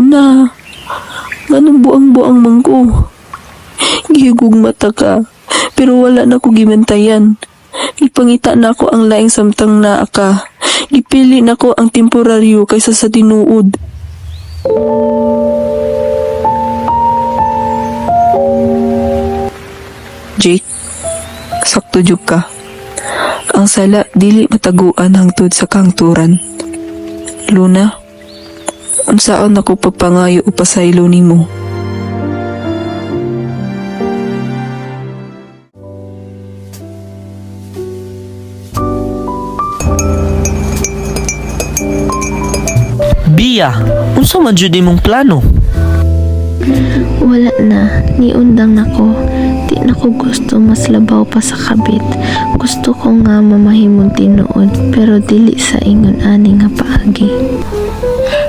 Luna, anong buang-buang man ko? Gihigog mata ka, pero wala na ko gimantayan. Ipangita na ko ang laing samtang naa ka. Ipili na ko ang temporaryo kaysa sa tinuod. Jake, sakto jud ka. Ang sala dili mataguan hangtod sa kangturan. Luna, unsaon ako pagpangayo o pasaylo nimo? Biya, unsa man jud imong plano? Wala na, niundang nako. Di na ko gusto mas labaw pa sa kabit. Gusto ko nga mamahimong tinuod, pero dili sa ingon ani nga paagi.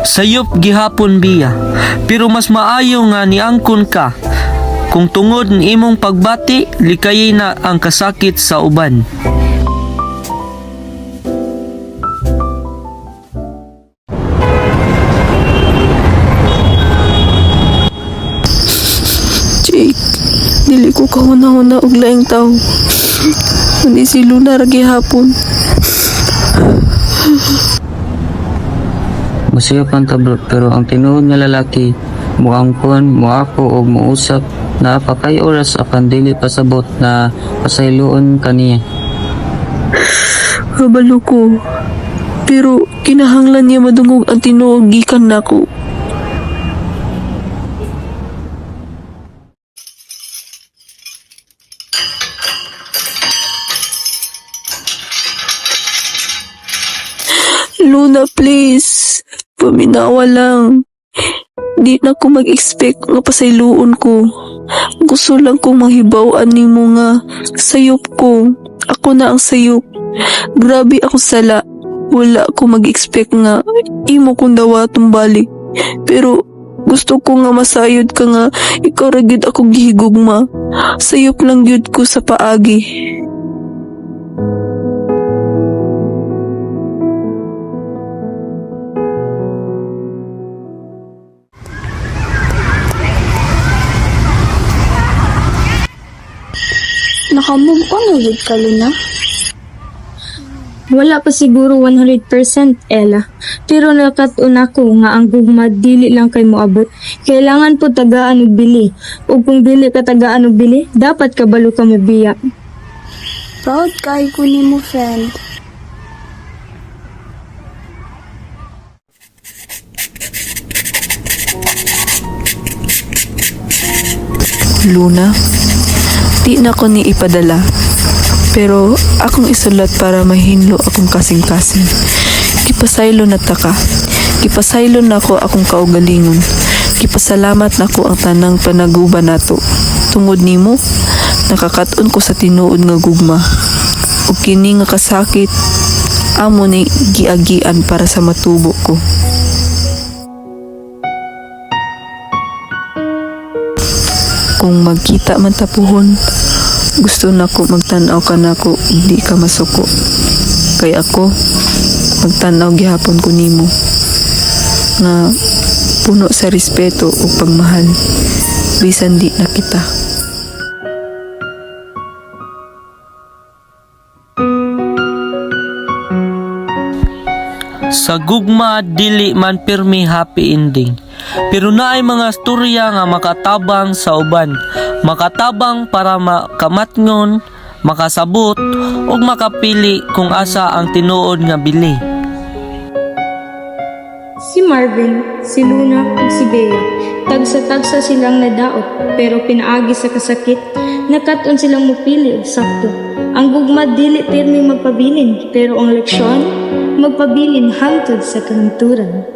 Sayop gihapon biya, pero mas maayo nga niangkon ka. Kung tungod ni imong pagbati, likayay na ang kasakit sa uban. Jake, dili ko kahuna-huna og laing tao. Kundi si Luna ra gihapon. Masayop ang tablot pero ang tinuod nga lalaki muangkon, muako o muusap na pakay oras apan dili pasabot na pasayloon kaniya. Kabalo ko. Pero kinahanglan niya madungog ang tinuod gikan nako. Luna, please. Paminawa lang. Di na ko mag-expect nga pasayloon ko. Gusto lang kong mahibaw-an nimo nga sayop ko. Ako na ang sayop. Grabe ako sala. Wala ko mag-expect nga imo kong dawa tumbalik. Pero gusto ko nga masayod ka nga ikaw ra gyud ako gihigugma. Sayop lang gyud ko sa paagi. Nakamove on ulit ka, Luna? Wala pa siguro 100% Ella. Pero nakatuna ko nga ang gugma dili lang kay moabot. Kailangan po tagaan og bili. Ug kung dili ka tagaan og bili, dapat kabalo ka mabiya. Proud kay ko nimo, friend. Luna, di na ko ni ipadala. Pero akong isulat para mahinlo akong kasing-kasing. Kipasaylo na ta ka. Kipasaylo na ko akong kaugalingon. Kipasalamat na ko ang tanang panaguban nato. Tungod nimo, nakakaton ko sa tinuod nga gugma. Ug kini nga kasakit, amo ni giagian para sa matubo ko. Kung magkita man tapuhon, gusto na ko magtanaw ka na ko, hindi ka masuko. Kay ako, magtanaw gihapon ko nimo. Nga puno sa respeto o pagmahal, bisan di na kita. Sa gugma dili man pirmi happy ending. Pero naay mga storya nga makatabang sa uban. Makatabang para makamatngon, makasabot, ug makapili kung asa ang tinuod nga bili. Si Marvin, si Luna, ug si Bea. Tagsa-tagsa silang nadaot, pero pinaagi sa kasakit, nakaton silang mupili og sakto. Ang gugma dili pirmi magpabilin, pero ang leksyon, magpabilin hangtod sa kanturan.